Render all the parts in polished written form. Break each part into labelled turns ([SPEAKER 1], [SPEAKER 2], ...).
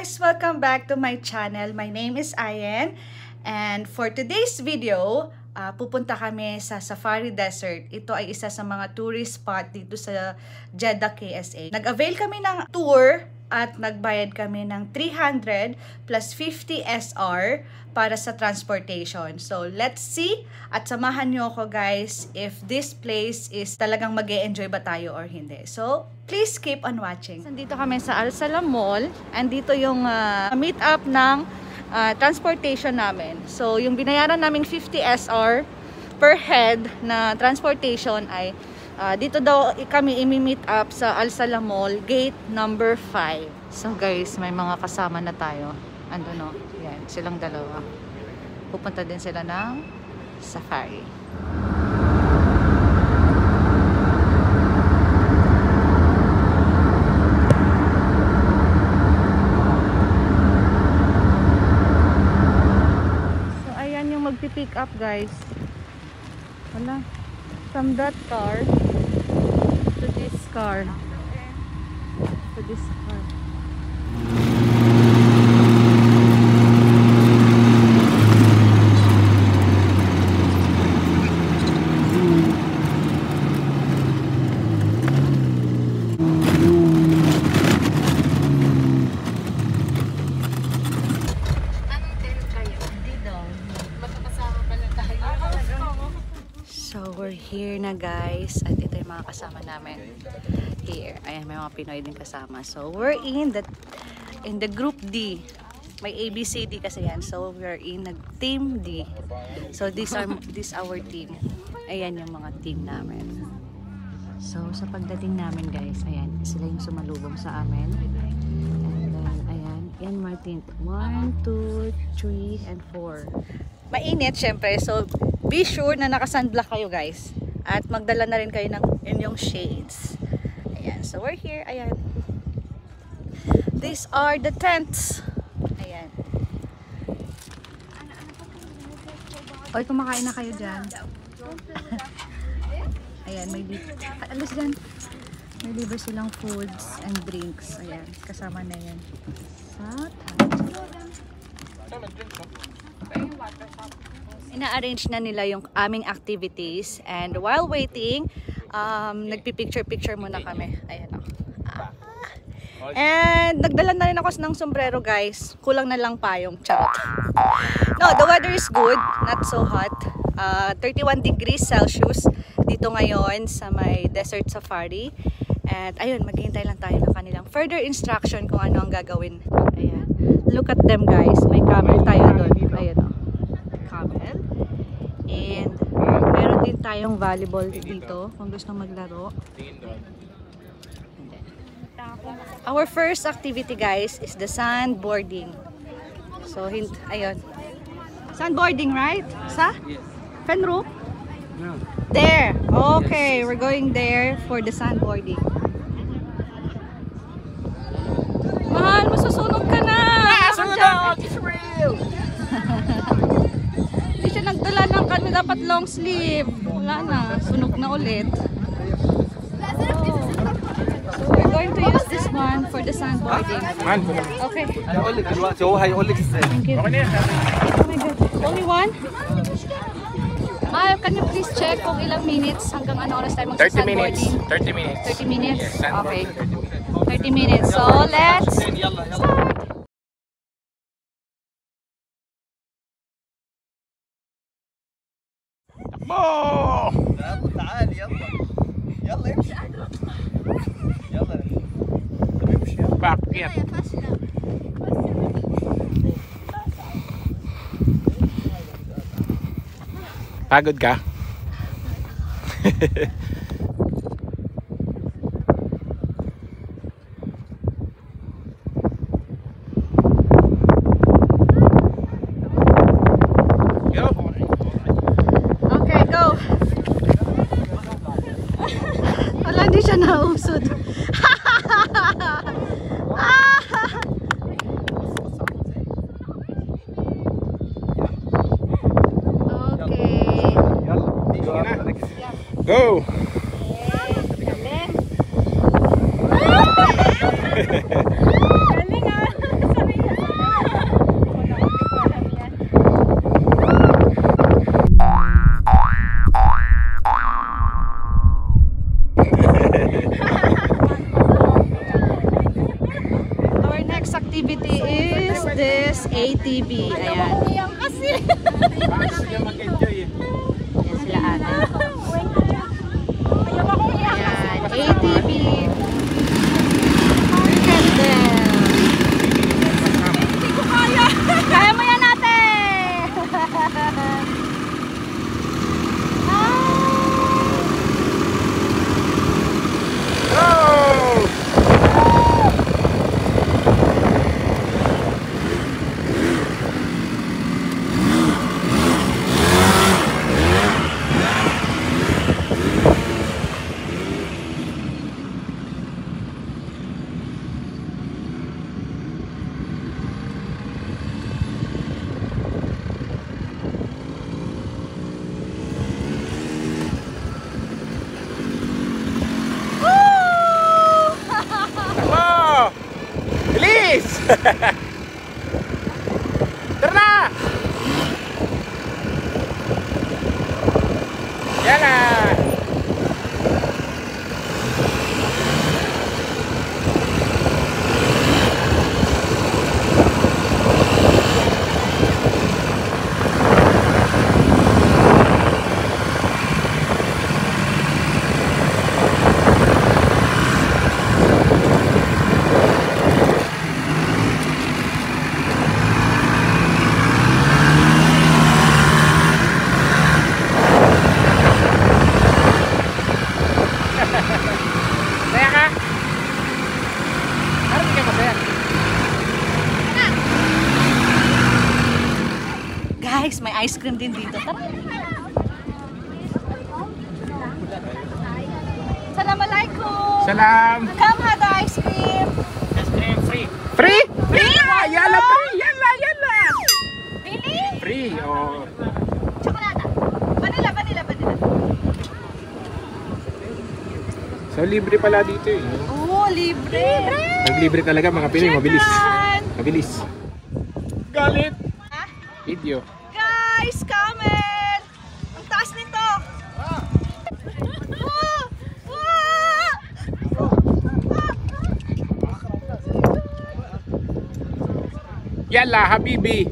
[SPEAKER 1] guys! Welcome back to my channel. My name is Ayen, and for today's video, pupunta kami sa Safari Desert. Ito ay isa sa mga tourist spot dito sa Jeddah, KSA. Nag-avail kami ng tour at nagbayad kami ng 300 plus 50 SR para sa transportation. So, let's see at samahan nyo ako guys if this place is talagang mag-e-enjoy ba tayo or hindi. So, please keep on watching. Nandito kami sa Al Salam Mall and dito yung meet up ng transportation namin. So, yung binayaran naming 50 SR per head na transportation ay dito daw kami imi-meet up sa Al Salam Mall, gate number 5. So guys, may mga kasama na tayo. Ano no? Yan, silang dalawa. Pupunta din sila ng safari. So ayan yung magpi-pick up guys. Wala. From that car to this car. To this car. So we're here na guys at ito yung mga kasama namin here. Ayan, may mga Pinoy din kasama. So we're in the group D. May ABCD kasi yan. So we're in the team D. So this our team. Ayan yung mga team namin. So sa pagdating namin guys, ayan, sila yung sumalubong sa amin. And then ayan, yan Martin. 1, 2, 3, and 4. Mainit syempre. So be sure na naka-sunblock kayo guys. At magdala na rin kayo ng inyong shades. Ayan. So we're here. Ayan. These are the tents. Ayan. Oy, kumakain na kayo dyan. Ayan. May alas dyan. May libre silang foods and drinks. Ayan. Kasama na yan. Sa ina-arrange na nila yung aming activities and while waiting, nagpi-picture muna kami. Ayan o. And nagdala na rin ako ng sombrero guys. Kulang na lang payong. Charot. No, the weather is good. Not so hot. 31 degrees Celsius dito ngayon sa may desert safari. And ayun, maghihintay lang tayo ng kanilang further instruction kung ano ang gagawin. Ayan. Look at them guys. May camel tayo doon. Ayan o. Camel. And meron din tayong volleyball dito kung gusto maglaro. Our first activity guys is the sandboarding. So ayun. Sandboarding, right? Sa? Fenrook? No. There. Okay, we're going there for the sandboarding. Mahal, masusunog ka na. It's real. Hindi siya nagdala ng kami dapat long sleeve. Wala na, sunog na ulit. So we're going to use this one for the sandboarding. Okay. Thank you. Oh my God. Only one? Can you please check kung ilang minutes hanggang ano oras tayo mag-sandboarding?
[SPEAKER 2] 30 minutes.
[SPEAKER 1] 30 minutes?
[SPEAKER 2] Yes,
[SPEAKER 1] okay. 30 minutes. So let's start.
[SPEAKER 2] تعال يلا يلا امشي يلا امشي باقي pagod ka?
[SPEAKER 1] Hindi siya nausod. Okay.
[SPEAKER 2] Go!
[SPEAKER 1] Galing ah! ATV. Ayan.
[SPEAKER 3] Yan kasi.
[SPEAKER 2] Bakit sila mag-enjoy eh?
[SPEAKER 1] Yan sila ate.
[SPEAKER 3] Ayaw ako yan.
[SPEAKER 1] Ayan, ATV. Candle.
[SPEAKER 3] Hindi ko kaya.
[SPEAKER 1] Kaya mo yan ate!
[SPEAKER 2] Oh! Takbo! Bilis! Tara na! Yan na! Saya ka? Parang hindi ka masaya.
[SPEAKER 1] Guys, may ice cream din dito. Tara. Assalamualaikum.
[SPEAKER 2] Salam!
[SPEAKER 1] Come have the ice cream.
[SPEAKER 2] Free? Free? Yala, free! Yala, yala!
[SPEAKER 1] Really?
[SPEAKER 2] Free, oh.
[SPEAKER 1] Chocolate. Vanilla, vanilla, vanilla.
[SPEAKER 2] So, libre pala dito eh.
[SPEAKER 1] Oh, libre.
[SPEAKER 2] Pag libre talaga, mga Pinoy, mabilis.
[SPEAKER 1] Chicken.
[SPEAKER 2] Mabilis. Galit!
[SPEAKER 1] Ha?
[SPEAKER 2] Video.
[SPEAKER 1] Guys, comment! Ang taas nito! Ah!
[SPEAKER 2] Yala, habibi!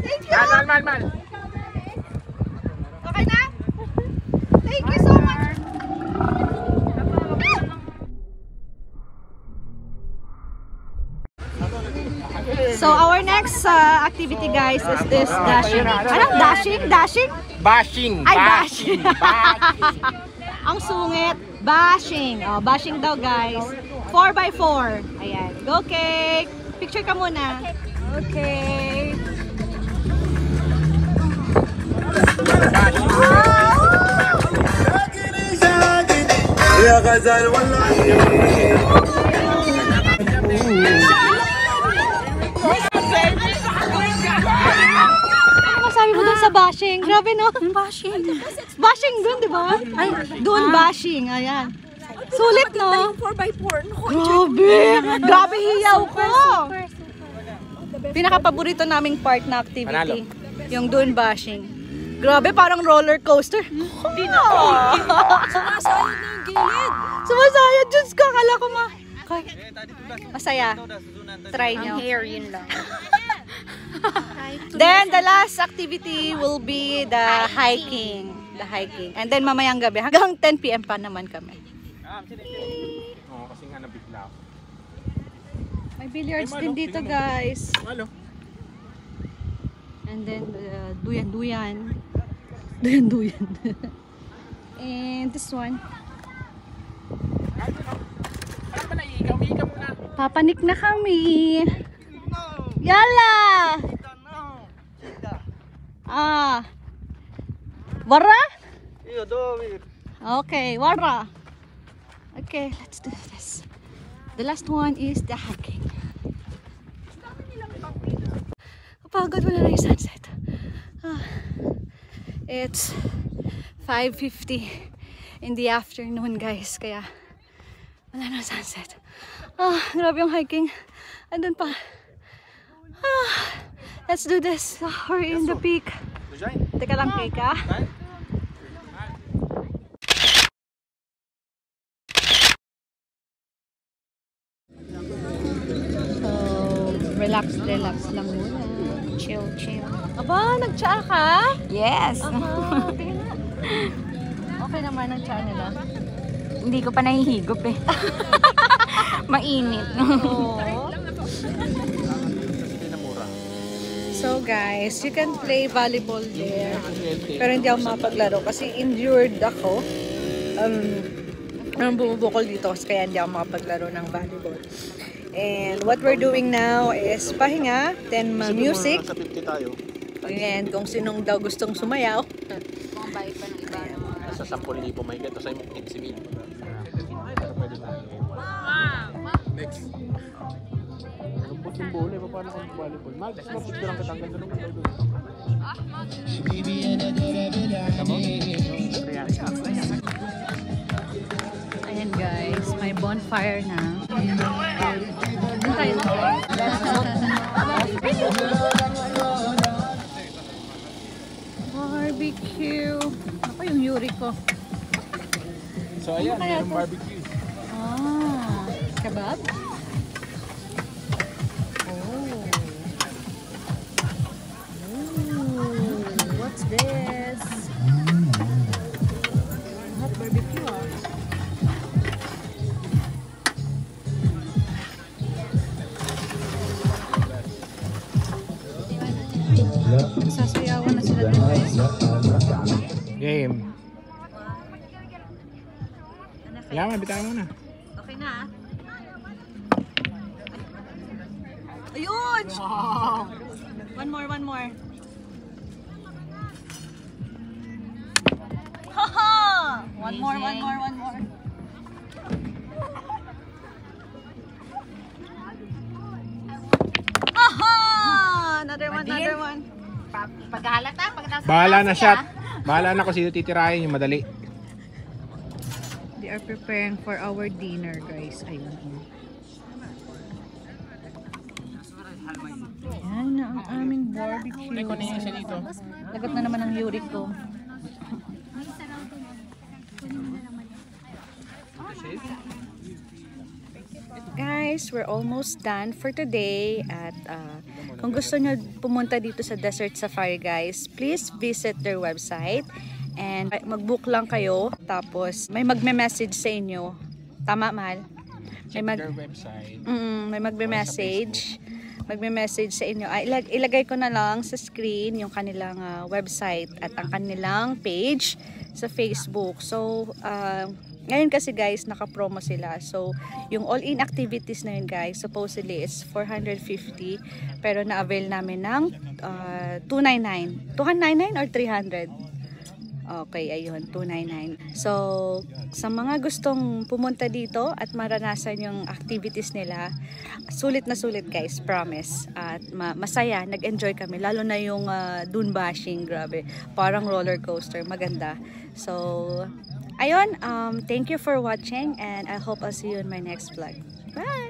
[SPEAKER 1] Thank you!
[SPEAKER 2] Man.
[SPEAKER 1] Okay na? Thank you so much! So our next activity guys is this dashing. Anong dashing? Dashing?
[SPEAKER 2] Bashing!
[SPEAKER 1] Ay,
[SPEAKER 2] Bashing! Bashing!
[SPEAKER 1] Ang sungit. Bashing. Oh, bashing daw guys. 4x4. Ayan. Go cake. Picture ka muna. Okay.
[SPEAKER 4] يا غزال والله
[SPEAKER 1] Ano masabi mo dun sa bashing? Grabe no? Bashing. Bashing dun, di ba? Ay, dun bashing. Ayan. Sulit no?
[SPEAKER 3] 4x4.
[SPEAKER 1] Grabe! Grabe hiyaw ko! Pinaka-paborito naming part na activity. Yung dun bashing. Grabe, parang roller coaster. Hindi na.
[SPEAKER 3] Sumasayad na yung gilid.
[SPEAKER 1] Sumasayad, Diyos ko. Akala ko masaya. Try nyo.
[SPEAKER 3] Hair, yun lang.
[SPEAKER 1] Then, the last activity will be the hiking. The hiking. And then, mamayang gabi. Hanggang 10 p.m. pa naman kami.
[SPEAKER 2] Oo, kasi nga nabigla ako.
[SPEAKER 1] May billiards din dito, guys.
[SPEAKER 2] Malo.
[SPEAKER 1] And then, duyan-duyan. Duyan-duyan. And this one.
[SPEAKER 2] Parang ba naiikaw? Umiikaw muna.
[SPEAKER 1] Papanik na kami. Yala! Ah. Wara? Okay, wara. Okay, let's do this. The last one is the hiking. Kapagod wala na yung sunset. It's 5:50 in the afternoon, guys. Kaya wala na sunset. Grabe yung hiking. Andun pa. Let's do this. We're in the peak. Teka lang, Keka. Relax lang muna.
[SPEAKER 3] Chill.
[SPEAKER 1] Aba, nagtsaa ka?
[SPEAKER 3] Yes.
[SPEAKER 1] Aba, tingnan na. Okay naman ang tsaa nila.
[SPEAKER 3] Hindi ko pa nahihigop eh. Mainit.
[SPEAKER 1] So guys, you can play volleyball there. Pero hindi ako mapaglaro kasi injured ako. Nang bumubukol dito kaya hindi ako makapaglaro ng volleyball. And what we're doing now is pahinga, then music.
[SPEAKER 2] Sa 50 tayo.
[SPEAKER 1] And kung sinong daw gustong sumayaw.
[SPEAKER 3] Kung bayad pa ng iba.
[SPEAKER 2] Sa 10,000 may gato sa imong 15,000. Next. Lambot yung bola, paano kung volleyball? Mapicture ang katanggal doon.
[SPEAKER 1] Ayan guys, may bonfire na. Barbecue. Ako yung yuri ko.
[SPEAKER 2] So ayan, mayroong barbecue.
[SPEAKER 1] Kebab? What's this? Hot barbecue. Sasayawan na sila dun guys.
[SPEAKER 2] Game. Yaman, bitayin mo na.
[SPEAKER 1] Okay na. Ayun! One more. Haha! One more. Haha! Another one.
[SPEAKER 3] Paghalata, pagkatapos
[SPEAKER 2] Bahala na shot. Bahala na kung sino titirahin yung madali.
[SPEAKER 1] They are preparing for our dinner, guys. Ayun. Yan na ang aming barbecue. Lagat na naman ang yuri ko. Guys, we're almost done for today. At kung gusto nyo pumunta dito sa Desert Safari, guys, please visit their website. And mag-book lang kayo. Tapos may magme-message sa inyo. Tama, Mahal?
[SPEAKER 2] Their website.
[SPEAKER 1] May magme-message. Magme-message sa inyo. Ilagay ko na lang sa screen yung kanilang website at ang kanilang page sa Facebook. So, ngayon kasi guys, naka-promo sila. So, yung all-in activities na yun guys, supposedly is 450. Pero na-avail namin ng 299. 299 or 300? Okay, ayun, 299. So, sa mga gustong pumunta dito at maranasan yung activities nila, sulit na sulit guys, promise. At masaya, nag-enjoy kami. Lalo na yung dune bashing, grabe. Parang roller coaster, maganda. So, ayun, thank you for watching and I hope I'll see you in my next vlog. Bye!